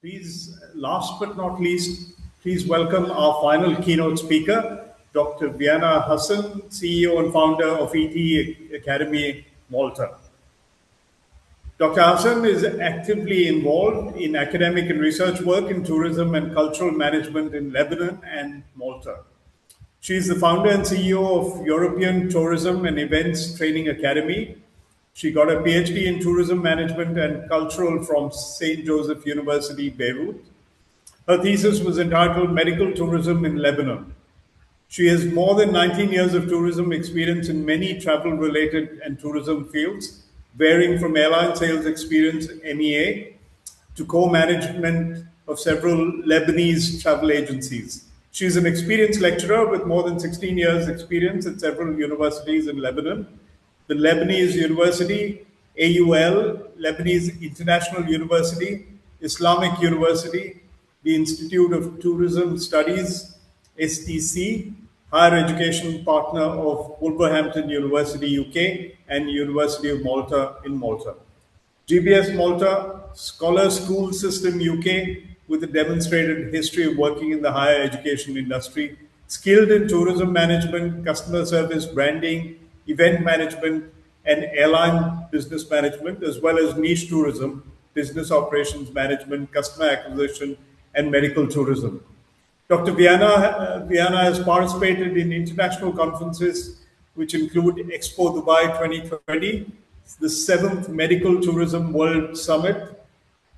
Please, last but not least, please welcome our final keynote speaker, Dr. Viana Hassan, CEO and founder of ET Academy, Malta. Dr. Hassan is actively involved in academic and research work in tourism and cultural management in Lebanon and Malta. She is the founder and CEO of European Tourism and Events Training Academy. She got a Ph.D. in Tourism Management and Cultural from St. Joseph University, Beirut. Her thesis was entitled Medical Tourism in Lebanon. She has more than 19 years of tourism experience in many travel-related and tourism fields, varying from airline sales experience, MEA, to co-management of several Lebanese travel agencies. She is an experienced lecturer with more than 16 years experience at several universities in Lebanon, the Lebanese University, AUL, Lebanese International University, Islamic University, the Institute of Tourism Studies, STC, higher education partner of Wolverhmapton University, UK, and University of Malta in Malta. GBS Malta, Scholar School System UK, with a demonstrated history of working in the higher education industry, skilled in tourism management, customer service, branding, event management, and airline business management, as well as niche tourism, business operations management, customer acquisition, and medical tourism. Dr. Vianna has participated in international conferences, which include Expo Dubai 2020, the 7th Medical Tourism World Summit,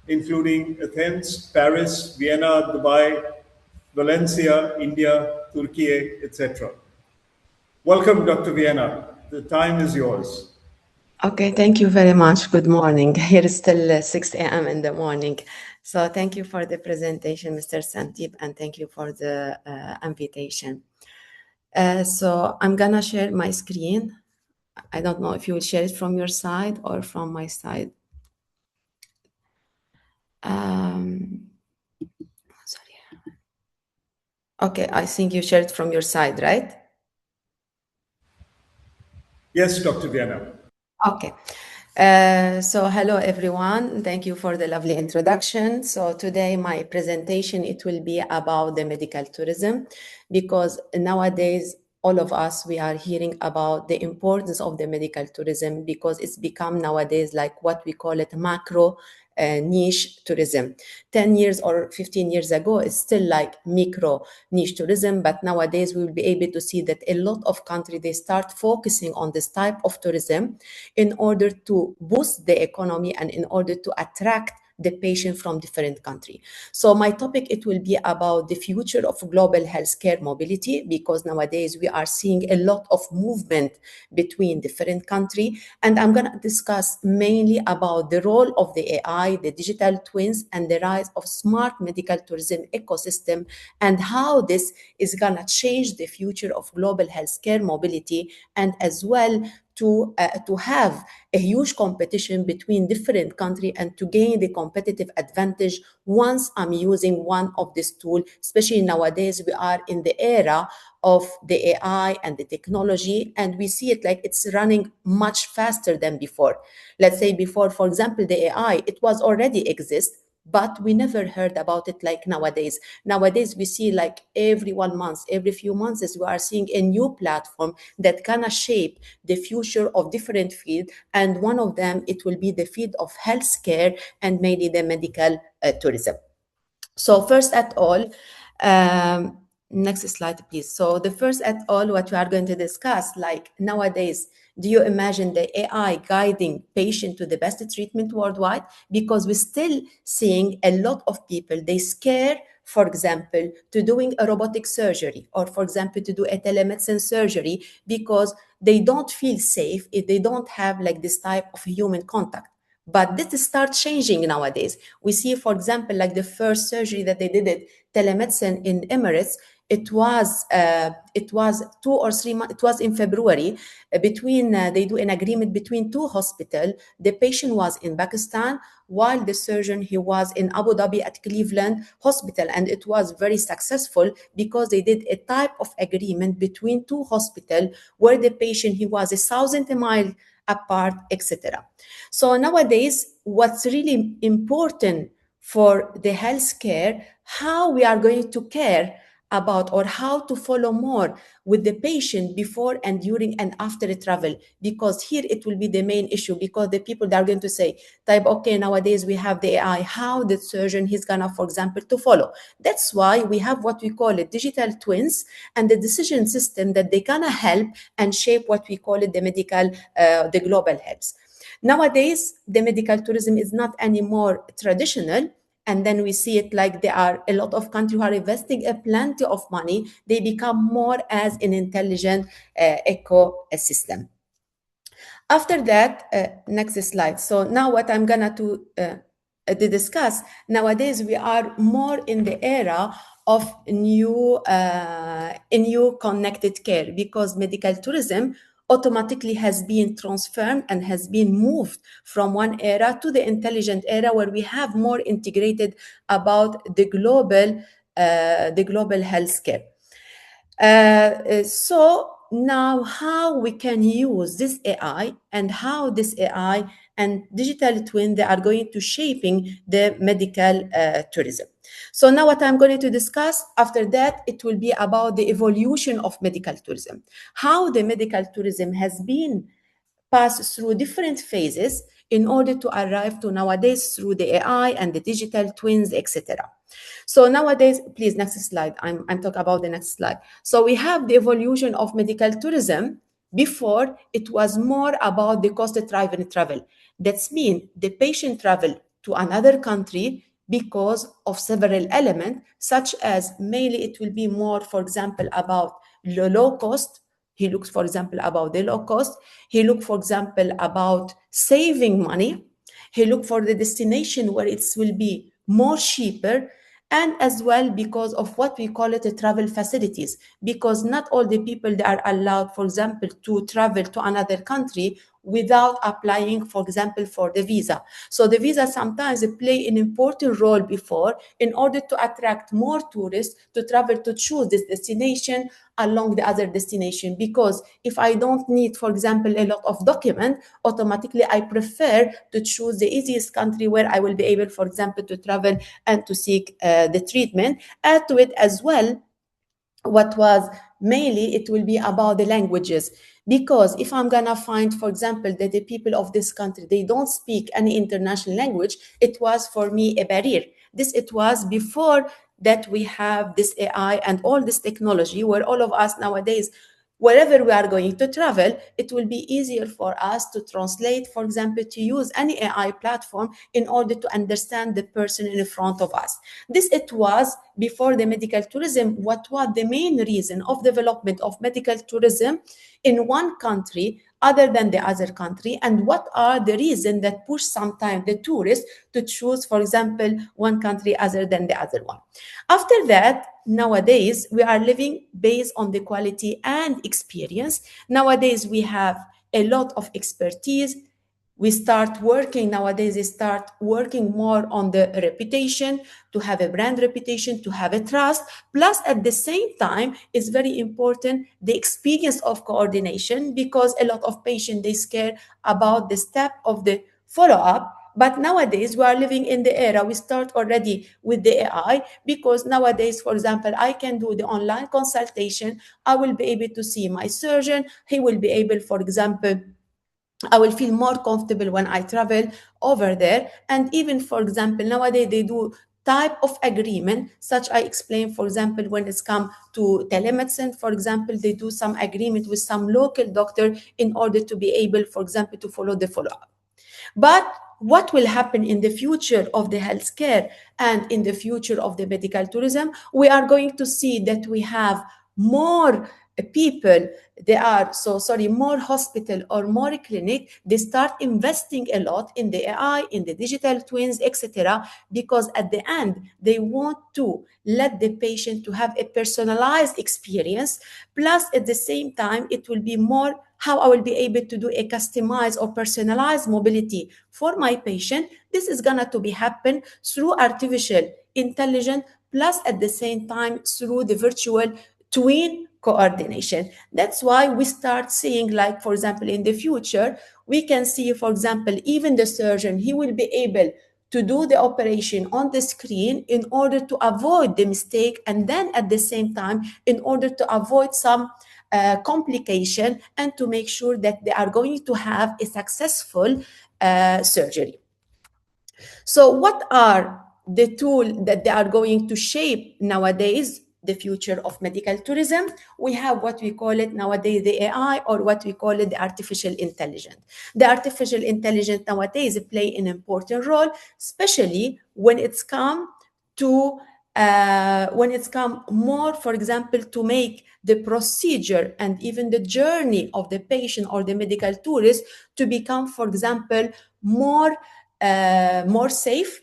including Athens, Paris, Vienna, Dubai, Valencia, India, Turkey, etc. Welcome, Dr. Vianna. The time is yours. Okay, thank you very much. Good morning. Here is still 6 a.m. in the morning. So thank you for the presentation, Mr. Santip, and thank you for the invitation. So I'm gonna share my screen. I don't know if you will share it from your side or from my side. Sorry. Okay, I think you shared from your side, right? Yes, Dr. Vianna. Okay. So hello everyone, thank you for the lovely introduction. So today my presentation, it will be about the medical tourism, because nowadays all of us, we are hearing about the importance of the medical tourism, because it's become nowadays like what we call it macro niche tourism. 10 years or 15 years ago, it's still like micro niche tourism, but nowadays we will be able to see that a lot of countries, they start focusing on this type of tourism in order to boost the economy and in order to attract the patient from different countries. So my topic, it will be about the future of global healthcare mobility, because nowadays we are seeing a lot of movement between different countries. And I'm going to discuss mainly about the role of the AI, the digital twins, and the rise of smart medical tourism ecosystem, and how this is going to change the future of global healthcare mobility, and as well to have a huge competition between different countries and to gain the competitive advantage once I'm using one of these tools. Especially nowadays, we are in the era of the AI and the technology, and we see it like it's running much faster than before. Let's say before, for example, the AI, it was already exist, but we never heard about it like nowadays. Nowadays, we see like every 1 month, every few months, we are seeing a new platform that kind of shape the future of different fields. And one of them, it will be the field of healthcare and mainly the medical tourism. So first at all, next slide, please. So the first at all, what we are going to discuss, like nowadays, do you imagine the AI guiding patient to the best treatment worldwide? Because we're still seeing a lot of people, they scare, for example, to doing a robotic surgery, or for example, to do a telemedicine surgery, because they don't feel safe if they don't have like this type of human contact. But this starts changing nowadays. We see, for example, like the first surgery that they did it, telemedicine in Emirates, it was 2 or 3 months, it was in February, they do an agreement between two hospitals. The patient was in Pakistan, while the surgeon, he was in Abu Dhabi at Cleveland Hospital. And it was very successful because they did a type of agreement between two hospitals where the patient, he was 1,000 miles apart, etc. So nowadays, what's really important for the healthcare, how we are going to care about or how to follow more with the patient before and during and after the travel, because here it will be the main issue, because the people that are going to say type, okay, nowadays we have the AI, how the surgeon he's gonna, for example, to follow. That's why we have what we call it digital twins and the decision system that they gonna help and shape what we call it the medical, the global health. Nowadays, the medical tourism is not anymore traditional. And then we see it like there are a lot of countries who are investing a plenty of money. They become more as an intelligent ecosystem. After that, next slide. So now what I'm gonna to discuss, nowadays we are more in the era of new connected care, because medical tourism automatically has been transformed and has been moved from one era to the intelligent era, where we have more integrated about the global healthcare. So now how we can use this AI and how this AI and digital twin, they are going to shaping the medical tourism. So now what I'm going to discuss after that, it will be about the evolution of medical tourism, how the medical tourism has been passed through different phases in order to arrive to nowadays through the AI and the digital twins, etc. So nowadays, please, next slide. I'm talking about the next slide. So we have the evolution of medical tourism. Before, it was more about the cost of travel. That's mean the patient travel to another country because of several elements, such as mainly it will be more, for example, about the low cost. He looks, for example, about the low cost. He look, for example, about saving money. He look for the destination where it will be more cheaper, and as well because of what we call it the travel facilities, because not all the people that are allowed, for example, to travel to another country without applying, for example, for the visa. So the visa sometimes play an important role before in order to attract more tourists to travel to choose this destination along the other destination. Because if I don't need, for example, a lot of document, automatically I prefer to choose the easiest country where I will be able, for example, to travel and to seek the treatment. Add to it as well what was mainly, it will be about the languages, because if I'm gonna find, for example, that the people of this country, they don't speak any international language, it was for me a barrier. This it was before that we have this AI and all this technology, where all of us nowadays, wherever we are going to travel, it will be easier for us to translate, for example, to use any AI platform in order to understand the person in front of us. This it was before the medical tourism. What was the main reason of development of medical tourism in one country other than the other country, and what are the reasons that push sometimes the tourists to choose, for example, one country other than the other one. After that, nowadays we are living based on the quality and experience. Nowadays we have a lot of expertise. We start working nowadays, they start working more on the reputation, to have a brand reputation, to have a trust. Plus, at the same time, it's very important the experience of coordination, because a lot of patients, they scare about the step of the follow-up. But nowadays, we are living in the era, we start already with the AI, because nowadays, for example, I can do the online consultation. I will be able to see my surgeon. He will be able, for example, I will feel more comfortable when I travel over there. And even, for example, nowadays they do type of agreement, such I explained, for example, when it's come to telemedicine, for example, they do some agreement with some local doctor in order to be able, for example, to follow the follow-up. But what will happen in the future of the healthcare and in the future of the medical tourism? We are going to see that we have more people, they are more hospital or more clinic, they start investing a lot in the AI, in the digital twins, etc., because at the end they want to let the patient to have a personalized experience. Plus, at the same time, it will be more how I will be able to do a customized or personalized mobility for my patient. This is gonna to be happen through artificial intelligence, plus at the same time through the virtual twin coordination. That's why we start seeing, like, for example, in the future, we can see, for example, even the surgeon, he will be able to do the operation on the screen in order to avoid the mistake, and then at the same time in order to avoid some complication and to make sure that they are going to have a successful surgery. So what are the tools that they are going to shape nowadays the future of medical tourism? We have what we call it nowadays the AI, or what we call it the artificial intelligence. The artificial intelligence nowadays play an important role, especially when it's come to more, for example, to make the procedure and even the journey of the patient or the medical tourist to become, for example, more safe,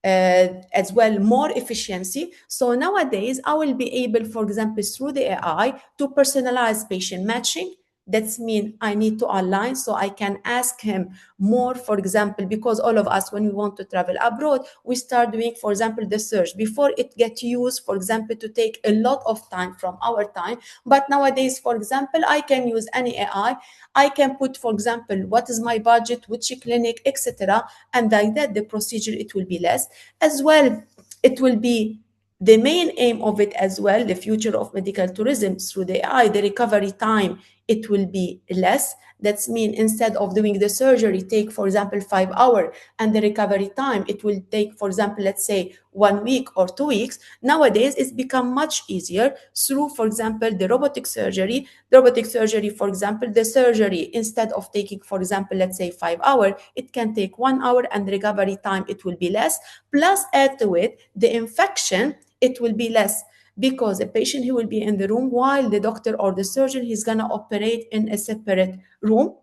as well more efficiency. So nowadays I will be able, for example, through the AI to personalize patient matching. That's mean I need to align, so I can ask him more, for example, because all of us, when we want to travel abroad, we start doing, for example, the search before it gets used, for example, to take a lot of time from our time. But nowadays, for example, I can use any AI. I can put, for example, what is my budget, which clinic, etc. And like that, the procedure, it will be less. As well, it will be the main aim of it as well, the future of medical tourism through the AI, the recovery time, it will be less. That's mean instead of doing the surgery take, for example, 5 hours, and the recovery time, it will take, for example, let's say 1 week or 2 weeks. Nowadays, it's become much easier through, for example, the robotic surgery. The robotic surgery, for example, the surgery, instead of taking, for example, let's say 5 hours, it can take 1 hour, and the recovery time, it will be less. Plus, add to it, the infection, it will be less, because a patient, he will be in the room while the doctor or the surgeon, he's going to operate in a separate room.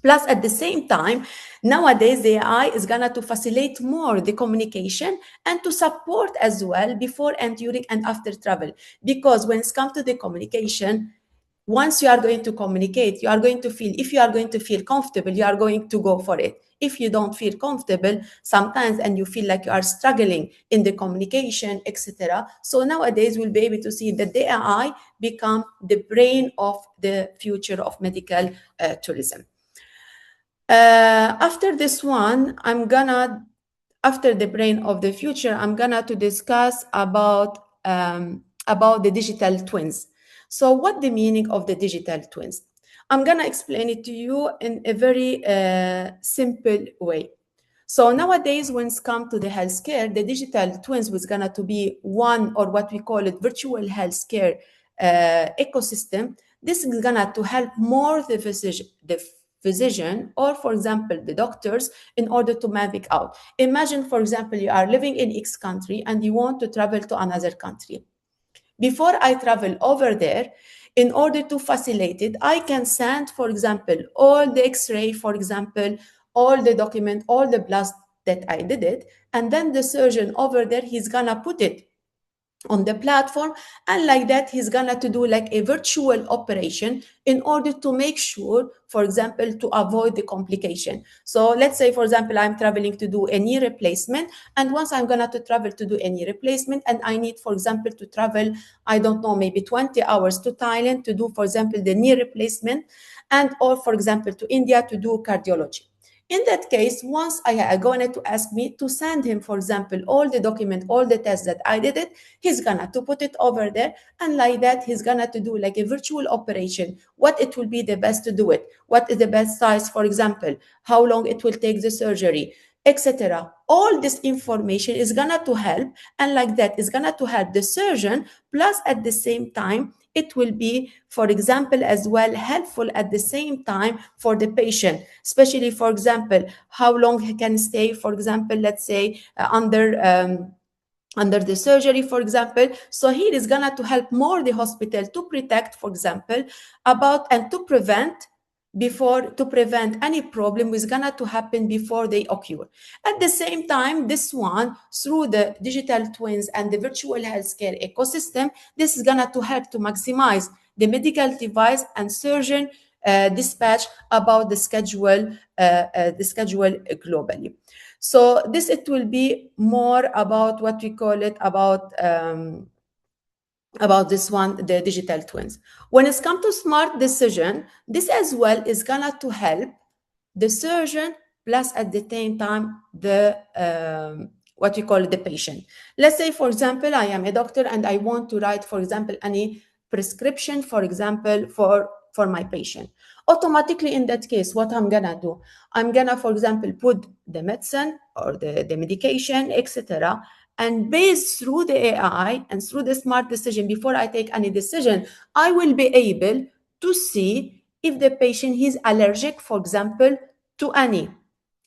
Plus, at the same time, nowadays, the AI is going to facilitate more the communication and to support as well before and during and after travel. Because when it's come to the communication, once you are going to communicate, you are going to feel, if you are going to feel comfortable, you are going to go for it. If you don't feel comfortable sometimes and you feel like you are struggling in the communication, etc. So nowadays we'll be able to see that the AI become the brain of the future of medical tourism. After this one, after the brain of the future, I'm gonna to discuss about the digital twins. So what the meaning of the digital twins? I'm gonna explain it to you in a very simple way. So nowadays, when it's come to the healthcare, the digital twins was gonna to be one, or what we call it, virtual healthcare ecosystem. This is gonna to help more the physician, or for example the doctors, in order to map it out. Imagine, for example, you are living in X country and you want to travel to another country. Before I travel over there, in order to facilitate it, I can send, for example, all the X-ray, for example, all the document, all the blast that I did it, and then the surgeon over there, he's gonna put it on the platform, and like that he's gonna to do like a virtual operation in order to make sure, for example, to avoid the complication. So let's say, for example, I'm traveling to do a knee replacement, and once I'm gonna to travel to do a knee replacement, and I need, for example, to travel, I don't know, maybe 20 hours to Thailand to do, for example, the knee replacement, and or for example to India to do cardiology. In that case, once I going to ask me to send him, for example, all the document, all the tests that I did it, he's gonna to put it over there, and like that, he's gonna to do like a virtual operation. What it will be the best to do it? What is the best size, for example? How long it will take the surgery, etc. All this information is gonna to help, and like that is gonna to help the surgeon. Plus, at the same time, it will be, for example, as well helpful at the same time for the patient, especially, for example, how long he can stay, for example, let's say under the surgery, for example. So here is gonna to help more the hospital to protect, for example, about and to prevent any problem is gonna to happen before they occur. At the same time, this one, through the digital twins and the virtual healthcare ecosystem, this is gonna to help to maximize the medical device and surgeon dispatch about the schedule globally. So this, it will be more about what we call it, about this one, the digital twins. When it's come to smart decision, this as well is gonna to help the surgeon plus at the same time the what we call the patient. Let's say, for example, I am a doctor and I want to write, for example, any prescription, for example, for my patient. Automatically in that case, what I'm gonna do, I'm gonna, for example, put the medicine or the medication, etc. And based through the AI and through the smart decision, before I take any decision, I will be able to see if the patient is allergic, for example, to any,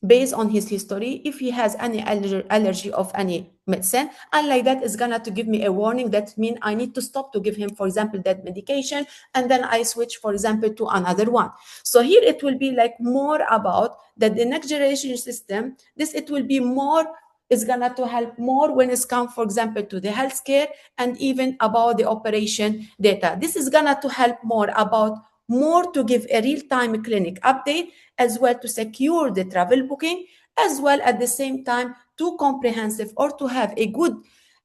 based on his history, if he has any allergy of any medicine, and like that is gonna to give me a warning. That means I need to stop to give him, for example, that medication, and then I switch, for example, to another one. So here it will be like more about that the next generation system, this it will be more, is gonna to help more when it's come, for example, to the healthcare and even about the operation data. This is gonna to help more about more to give a real-time clinic update, as well to secure the travel booking, as well at the same time to comprehensive or to have a good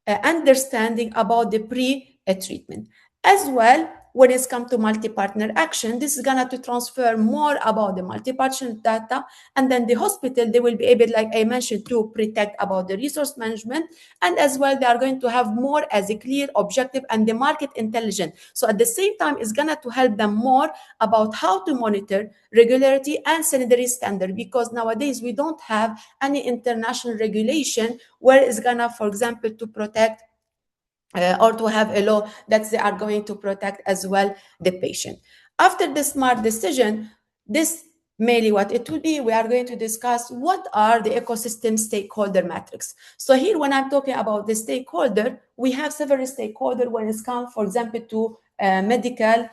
understanding about the pre-treatment. As well, when it's come to multi-partner action, this is gonna to transfer more about the multi-partner data, and then the hospital, they will be able, like I mentioned, to protect about the resource management, and as well, they are going to have more as a clear objective and the market intelligence. So at the same time, it's gonna to help them more about how to monitor regularity and sanitary standard, because nowadays we don't have any international regulation where it's gonna, for example, to protect or to have a law that they are going to protect as well the patient. After the smart decision, this mainly what it will be, we are going to discuss what are the ecosystem stakeholder metrics. So here, when I'm talking about the stakeholder, we have several stakeholders when it's come, for example, to medical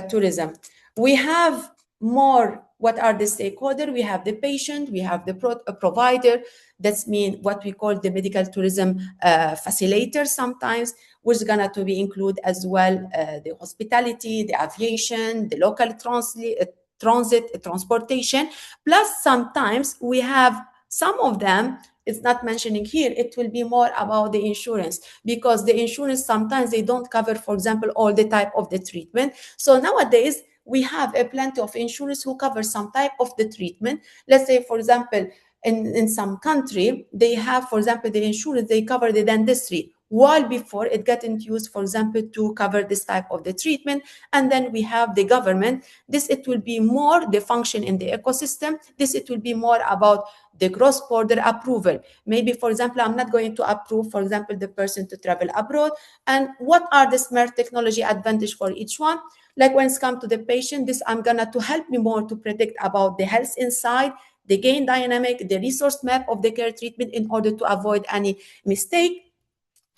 tourism. We have more, what are the stakeholders? We have the patient, we have the provider, that's mean what we call the medical tourism facilitator sometimes, which is gonna to be include as well the hospitality, the aviation, the local transit, transportation, plus sometimes we have some of them, it's not mentioning here, it will be more about the insurance, because the insurance sometimes they don't cover, for example, all the type of the treatment. So nowadays we have a plenty of insurance who cover some type of the treatment. Let's say, for example, in some country, they have, for example, the insurance, they cover the dentistry, while before it got used, for example, to cover this type of the treatment. And then we have the government. This, it will be more the function in the ecosystem. This, it will be more about the cross-border approval. Maybe, for example, I'm not going to approve, for example, the person to travel abroad. And what are the smart technology advantage for each one? Like when it's come to the patient, this I'm gonna to help me more to predict about the health inside, the gain dynamic, the resource map of the care treatment in order to avoid any mistake.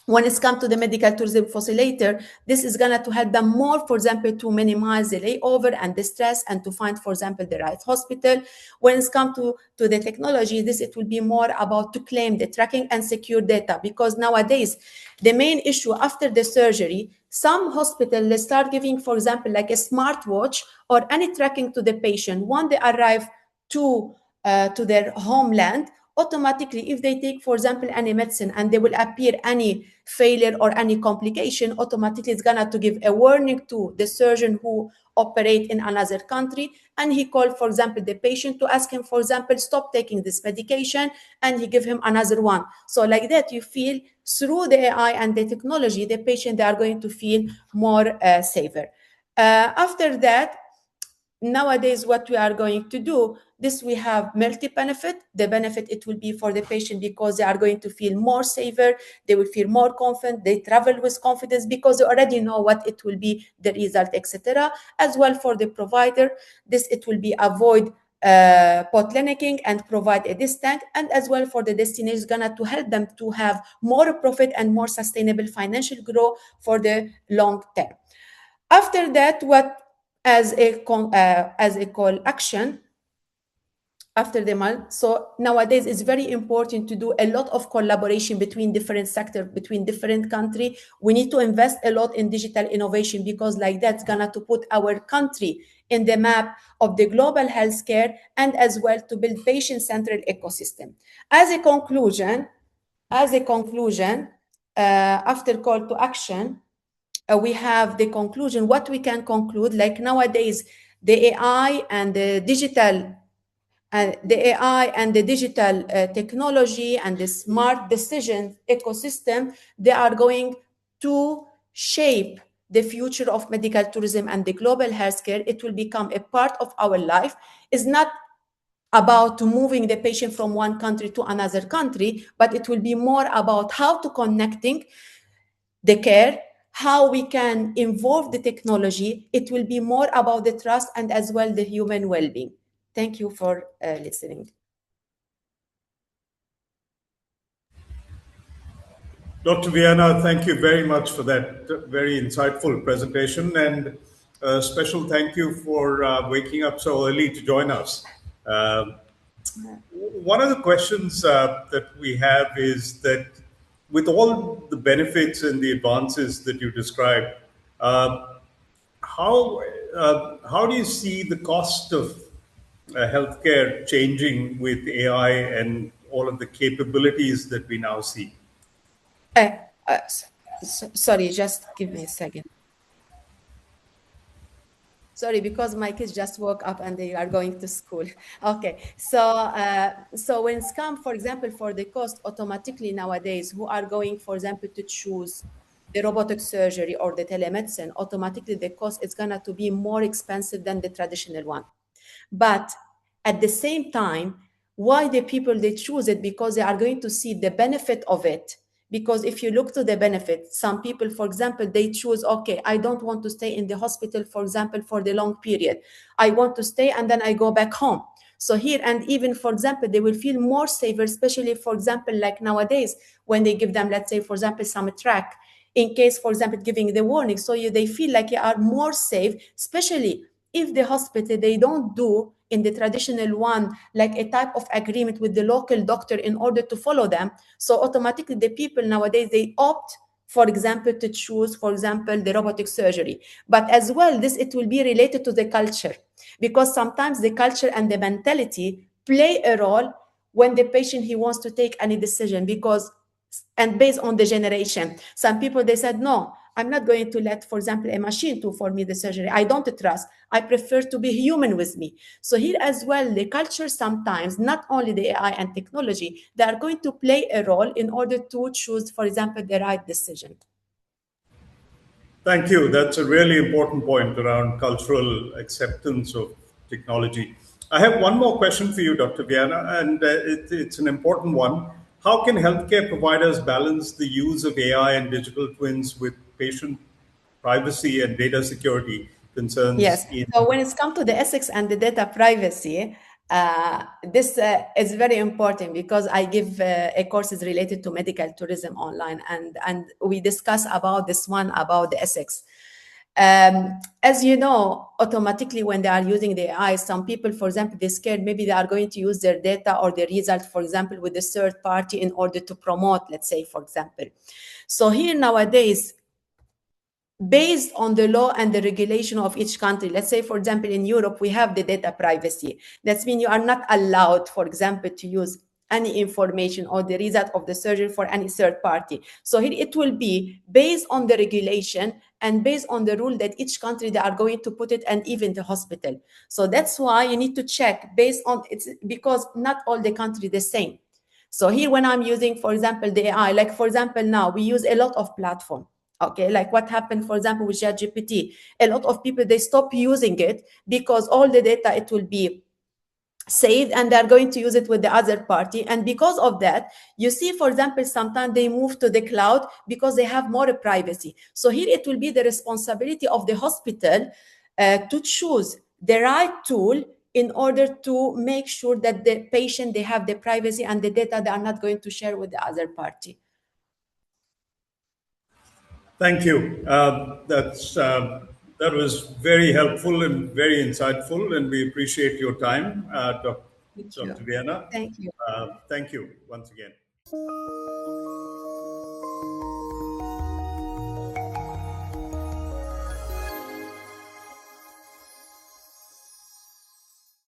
When it's come to the medical tourism facilitator, this is gonna to help them more, for example, to minimize the layover and the stress and to find, for example, the right hospital. When it's come to the technology, this it will be more about to claim the tracking and secure data, because nowadays the main issue after the surgery, some hospitals they start giving, for example, like a smartwatch or any tracking to the patient when they arrive to their homeland. Automatically, if they take, for example, any medicine and they will appear any failure or any complication, automatically it's gonna to give a warning to the surgeon who operate in another country, and he called, for example, the patient to ask him, for example, stop taking this medication, and he give him another one. So like that, you feel through the AI and the technology, the patient, they are going to feel more safer. After that, nowadays what we are going to do, this we have multi-benefit. The benefit, it will be for the patient because they are going to feel more safer, they will feel more confident, they travel with confidence because they already know what it will be the result, etc. As well for the provider, this it will be avoid bottlenecking and provide a distance, and as well for the destination is gonna to help them to have more profit and more sustainable financial growth for the long term. After that, what as a call action after the month. So nowadays it's very important to do a lot of collaboration between different sectors, between different countries. We need to invest a lot in digital innovation, because like that's gonna to put our country in the map of the global healthcare, and as well to build patient-centered ecosystem. As a conclusion, after call to action, we have the conclusion. What we can conclude, like nowadays, the AI and the digital And the AI and the digital technology and the smart decision ecosystem, they are going to shape the future of medical tourism and the global healthcare. It will become a part of our life. It's not about moving the patient from one country to another country, but it will be more about how to connecting the care, how we can involve the technology. It will be more about the trust and as well the human well-being. Thank you for listening. Dr. Vianna, thank you very much for that very insightful presentation, and a special thank you for waking up so early to join us. One of the questions that we have is that with all the benefits and the advances that you described, how how do you see the cost of healthcare changing with AI and all of the capabilities that we now see? Uh, uh, Sorry, just give me a second. Sorry, because my kids just woke up and they are going to school. Okay, so when it's come, for example, for the cost, automatically nowadays, who are going, for example, to choose the robotic surgery or the telemedicine, automatically the cost is gonna to be more expensive than the traditional one. But at the same time, why the people they choose it? Because they are going to see the benefit of it. Because if you look to the benefit, some people, for example, they choose, okay, I don't want to stay in the hospital, for example, for the long period. I want to stay and then I go back home. So here, and even, for example, they will feel more safer, especially, for example, like nowadays, when they give them, let's say, for example, some track, in case, for example, giving the warning. So they feel like you are more safe, especially if the hospital, they don't do in the traditional one, like a type of agreement with the local doctor in order to follow them. So automatically the people nowadays, they opt, for example, to choose, for example, the robotic surgery. But as well, it will be related to the culture, because sometimes the culture and the mentality play a role when the patient, he wants to take any decision. Because, and based on the generation, some people, they said, no, I'm not going to let, for example, a machine to for me the surgery. I don't trust. I prefer to be human with me. So here as well, the culture sometimes, not only the AI and technology, they are going to play a role in order to choose, for example, the right decision. Thank you. That's a really important point around cultural acceptance of technology. I have one more question for you, Dr. Vianna, and it's an important one. How can healthcare providers balance the use of AI and digital twins with patient privacy and data security concerns Yes. in? So when it's come to the ethics and the data privacy, this is very important, because I give a courses related to medical tourism online, and we discuss about this one, about the ethics. As you know, automatically when they are using the AI, some people, for example, they're scared maybe they are going to use their data or their result, for example, with a third party in order to promote, let's say, for example. So here nowadays, based on the law and the regulation of each country. Let's say, for example, in Europe, we have the data privacy. That means you are not allowed, for example, to use any information or the result of the surgery for any third party. So here it will be based on the regulation and based on the rule that each country they are going to put it, and even the hospital. So that's why you need to check based on it's, because not all the country the same. So here when I'm using, for example, the AI, like for example, now we use a lot of platform. Okay, like what happened, for example, with ChatGPT. A lot of people, they stop using it because all the data, it will be saved and they're going to use it with the other party. And because of that, you see, for example, sometimes they move to the cloud because they have more privacy. So here it will be the responsibility of the hospital to choose the right tool in order to make sure that the patient, they have the privacy and the data they are not going to share with the other party. Thank you. That was very helpful and very insightful, and we appreciate your time, Thank you. Dr. Vianna. Thank you. Thank you once again.